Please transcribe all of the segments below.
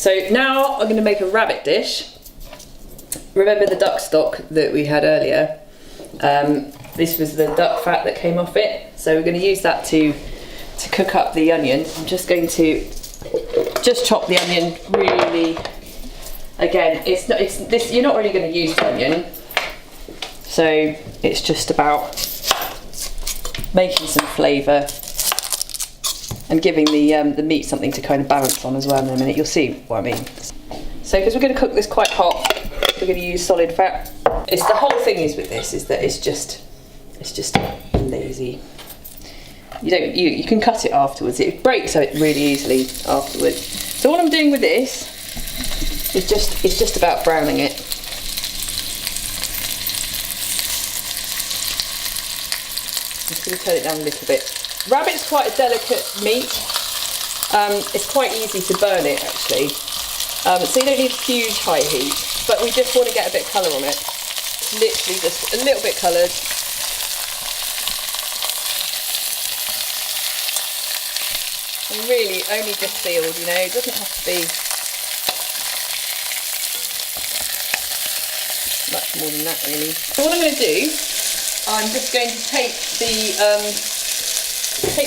So now I'm going to make a rabbit dish. Remember the duck stock that we had earlier? This was the duck fat that came off it. So we're going to use that to cook up the onion. I'm just going to just chop the onion really. Again, you're not really going to use the onion, so it's just about making some flavour and giving the meat something to kind of balance on as well in a minute. You'll see what I mean. So because we're going to cook this quite hot, we're going to use solid fat. The whole thing is with this is that it's just lazy. You can cut it afterwards. It breaks out really easily afterwards. So what I'm doing with this is just about browning it. I'm just going to turn it down a little bit. Rabbit's quite a delicate meat. It's quite easy to burn it actually. So you don't need huge high heat, but we just want to get a bit of colour on it. Literally just a little bit coloured. And really only just sealed, you know, it doesn't have to be much more than that really. So what I'm going to do, I'm just going to take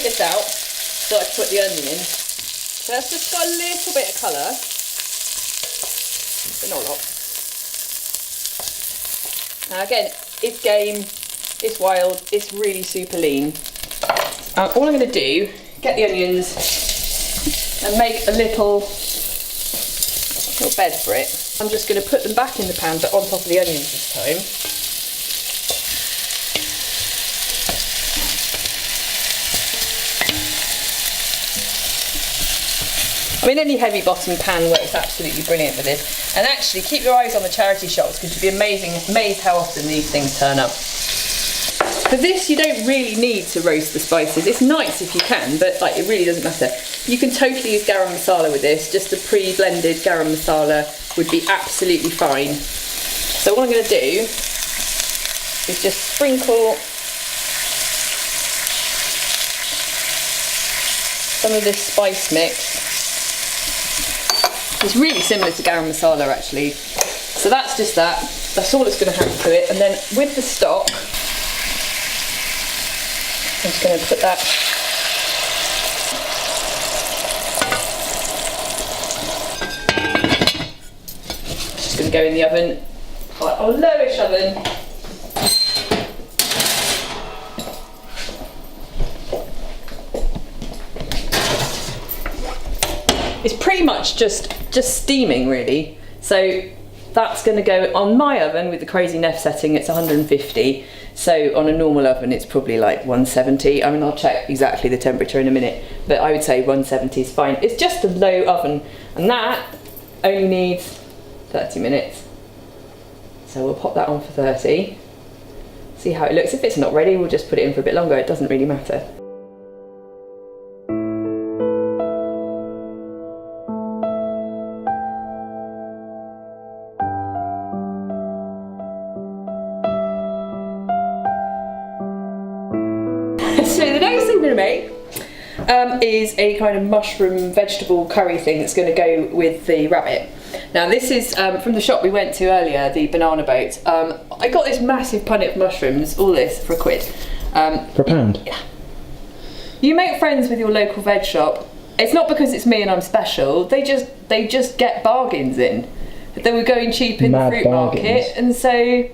this out so I can put the onion in. So that's just got a little bit of colour, but not a lot. Now again, it's game, it's wild, it's really super lean. All I'm going to do, get the onions and make a little bed for it. I'm just going to put them back in the pan, but on top of the onions this time. I mean, any heavy bottom pan works absolutely brilliant with this. And actually, keep your eyes on the charity shops because you'll be amazed how often these things turn up. For this, you don't really need to roast the spices. It's nice if you can, but like it really doesn't matter. You can totally use garam masala with this. Just a pre-blended garam masala would be absolutely fine. So what I'm going to do is just sprinkle some of this spice mix. It's really similar to garam masala actually. So that's just that. That's all it's going to have to it. And then with the stock, I'm just going to put that just going to go in the oven, or lowish oven. It's pretty much just steaming really. So that's going to go on my oven with the crazy Neff setting. It's 150. So on a normal oven, it's probably like 170. I mean, I'll check exactly the temperature in a minute, but I would say 170 is fine. It's just a low oven, and that only needs 30 minutes. So we'll pop that on for 30. See how it looks. If it's not ready, we'll just put it in for a bit longer. It doesn't really matter. So the next thing I'm going to make is a kind of mushroom vegetable curry thing that's going to go with the rabbit. Now this is from the shop we went to earlier, the Banana Boat. I got this massive punnet of mushrooms, all this for £1. For £1? Yeah. You make friends with your local veg shop. It's not because it's me and I'm special. They just get bargains in. They were going cheap in the fruit market, and so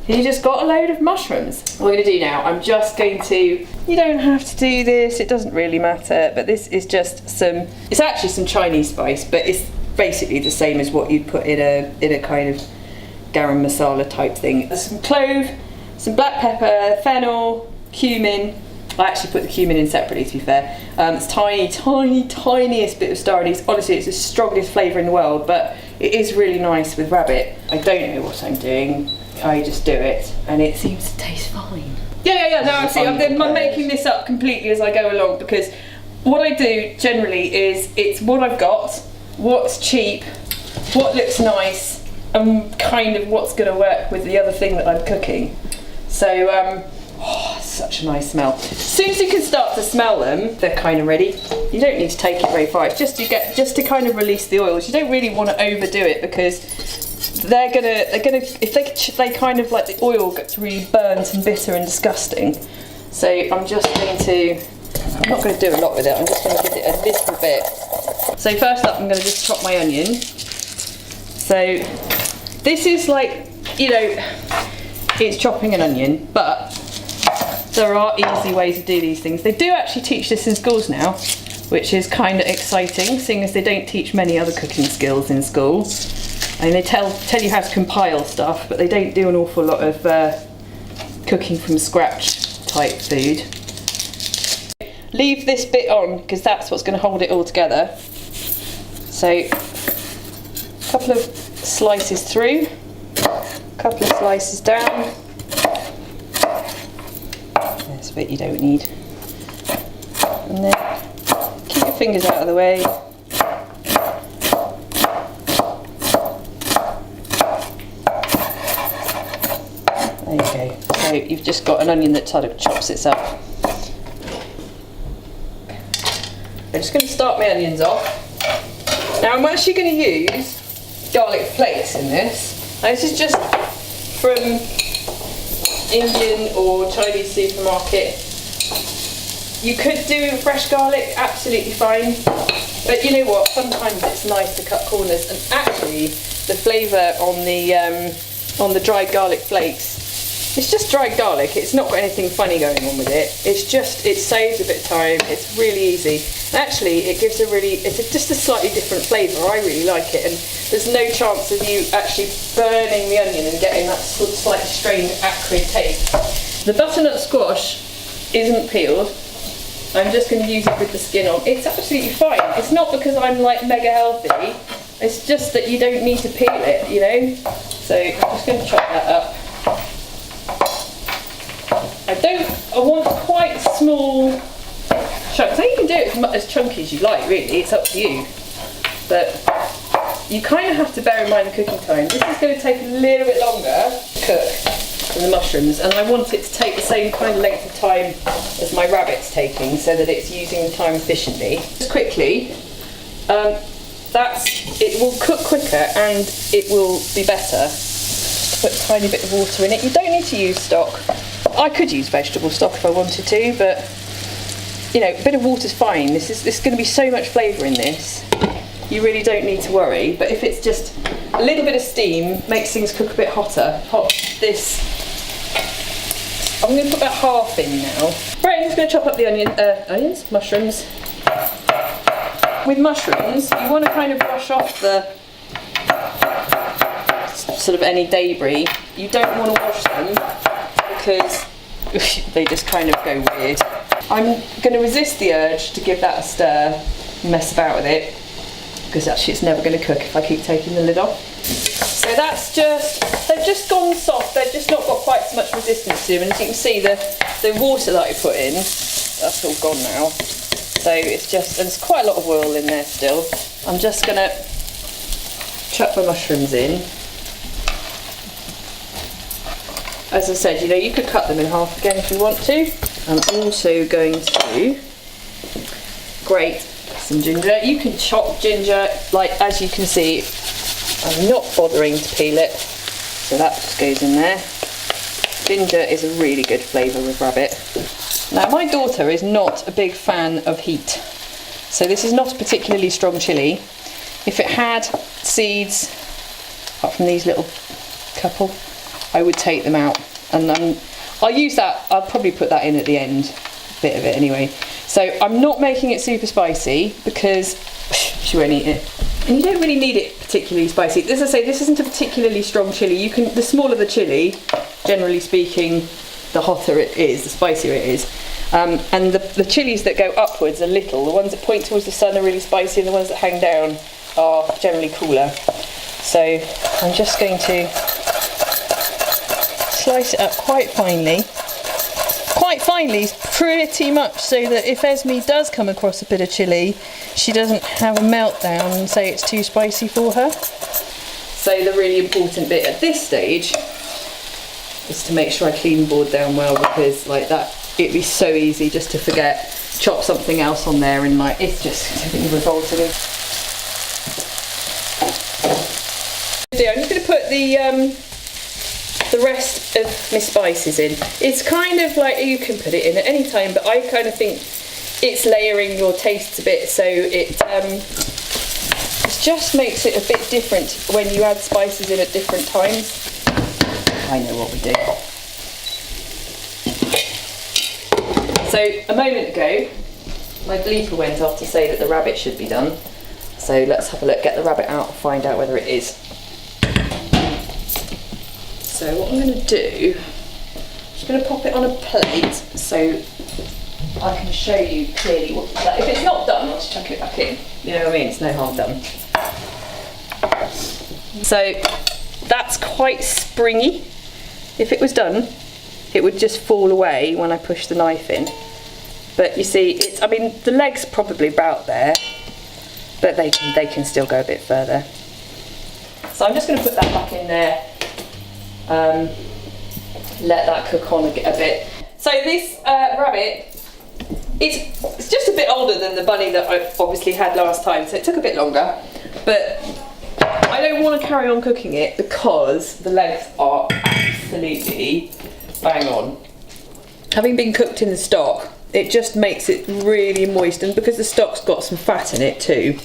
you just got a load of mushrooms. What we're going to do now, I'm just going to, you don't have to do this, it doesn't really matter, but this is just it's actually some Chinese spice, but it's basically the same as what you'd put in a kind of garam masala type thing. There's some clove, some black pepper, fennel, cumin. I actually put the cumin in separately, to be fair. It's tiniest bit of star anise. Honestly, it's the strongest flavour in the world, but it is really nice with rabbit. I don't know what I'm doing. I just do it, and it seems to taste fine. Yeah. No, I see. I'm making this up completely as I go along, because what I do generally is it's what I've got, what's cheap, what looks nice, and kind of what's going to work with the other thing that I'm cooking. So, oh, such a nice smell. As soon as you can start to smell them, they're kind of ready. You don't need to take it very far. It's just to kind of release the oils. You don't really want to overdo it because they're gonna if they kind of like the oil gets really burnt and bitter and disgusting. So I'm not going to do a lot with it. I'm just going to give it a little bit. So first up, I'm going to just chop my onion. So this is like, you know, it's chopping an onion, but there are easy ways to do these things. They do actually teach this in schools now, which is kind of exciting, seeing as they don't teach many other cooking skills in school. And they tell you how to compile stuff, but they don't do an awful lot of cooking from scratch type food. Leave this bit on because that's what's going to hold it all together. So a couple of slices through, a couple of slices down. There's a bit you don't need. And then keep your fingers out of the way. There you go. So you've just got an onion that sort of chops itself. I'm just going to start my onions off. Now I'm actually going to use garlic flakes in this. Now this is just from Indian or Chinese supermarket. You could do fresh garlic, absolutely fine. But you know what, sometimes it's nice to cut corners, and actually the flavour on the dried garlic flakes, it's just dried garlic. It's not got anything funny going on with it. It saves a bit of time. It's really easy. And actually, it gives just a slightly different flavour. I really like it, and there's no chance of you actually burning the onion and getting that sort of slightly strained, acrid taste. The butternut squash isn't peeled. I'm just going to use it with the skin on. It's absolutely fine. It's not because I'm like mega healthy. It's just that you don't need to peel it, you know. So I'm just going to chop that up. I want quite small chunks. Now you can do it as chunky as you like, really, it's up to you. But you kind of have to bear in mind the cooking time. This is going to take a little bit longer to cook than the mushrooms, and I want it to take the same kind of length of time as my rabbit's taking, so that it's using the time efficiently. Just quickly, it will cook quicker and it will be better. Just put a tiny bit of water in it. You don't need to use stock. I could use vegetable stock if I wanted to, but you know, a bit of water's fine. This is going to be so much flavour in this. You really don't need to worry. But if it's just a little bit of steam, makes things cook a bit hotter. I'm going to put about half in now. Right, I'm just going to chop up the mushrooms. With mushrooms, you want to kind of brush off the sort of any debris. You don't want to wash them, because they just kind of go weird. I'm going to resist the urge to give that a stir and mess about with it, because actually it's never going to cook if I keep taking the lid off. So they've just gone soft, they've just not got quite so much resistance to them, and as you can see the water that I put in, that's all gone now. So there's quite a lot of oil in there still. I'm just going to chuck my mushrooms in. As I said, you know, you could cut them in half again if you want to. I'm also going to grate some ginger. You can chop ginger, like as you can see, I'm not bothering to peel it, so that just goes in there. Ginger is a really good flavour with rabbit. Now my daughter is not a big fan of heat, so this is not a particularly strong chilli. If it had seeds, apart from these little couple, I would take them out, and I'll probably put that in at the end, a bit of it anyway. So I'm not making it super spicy because she won't eat it. And you don't really need it particularly spicy. As I say, this isn't a particularly strong chilli. The smaller the chilli, generally speaking, the hotter it is, the spicier it is. And the chilies that go upwards a little, the ones that point towards the sun are really spicy, and the ones that hang down are generally cooler. So I'm just going to slice it up quite finely. Quite finely is pretty much so that if Esme does come across a bit of chilli, she doesn't have a meltdown and say it's too spicy for her. So the really important bit at this stage is to make sure I clean the board down well, because like that, it'd be so easy just to forget. chop something else on there, and like it's just completely revolting. I'm just going to put the rest of my spices in. It's kind of like, you can put it in at any time, but I kind of think it's layering your tastes a bit, so it just makes it a bit different when you add spices in at different times. I know what we do. So a moment ago, my bleeper went off to say that the rabbit should be done. So let's have a look, get the rabbit out and find out whether it is. So what I'm going to do, I'm just going to pop it on a plate so I can show you clearly what, like, if it's not done, I'll just chuck it back in. You know what I mean? It's no harm done. So that's quite springy. If it was done, it would just fall away when I push the knife in. But you see, it's, I mean, the leg's probably about there, but they can still go a bit further. So I'm just going to put that back in there. Let that cook on a bit. So this rabbit, it's just a bit older than the bunny that I obviously had last time, so it took a bit longer, but I don't want to carry on cooking it because the legs are absolutely bang on. Having been cooked in the stock, it just makes it really moist, and because the stock's got some fat in it too,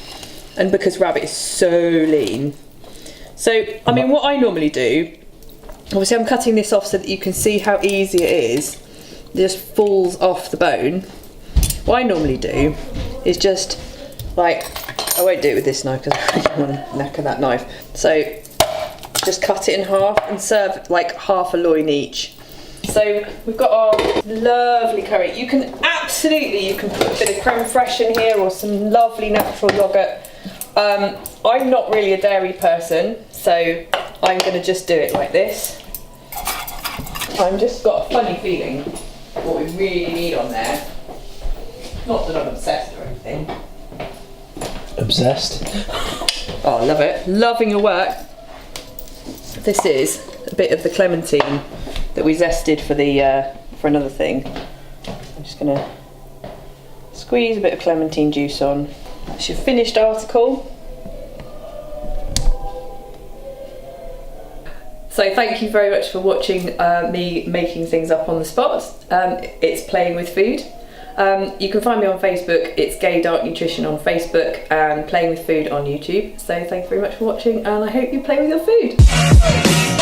and because rabbit is so lean. So, I mean, what I normally do, obviously I'm cutting this off so that you can see how easy it is. It just falls off the bone. What I normally do is just, like, I won't do it with this knife because I don't want to knacker that knife. So just cut it in half and serve like half a loin each. So we've got our lovely curry. You can put a bit of creme fraiche in here or some lovely natural yoghurt. I'm not really a dairy person, so I'm going to just do it like this. I've just got a funny feeling what we really need on there. Not that I'm obsessed or anything. Obsessed? Oh, I love it. Loving your work. This is a bit of the clementine that we zested for another thing. I'm just going to squeeze a bit of clementine juice on. It's your finished article. So thank you very much for watching me making things up on the spot. It's Playing with Food. You can find me on Facebook. It's Gay Dark Nutrition on Facebook and Playing with Food on YouTube. So thank you very much for watching, and I hope you play with your food.